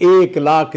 1,00,000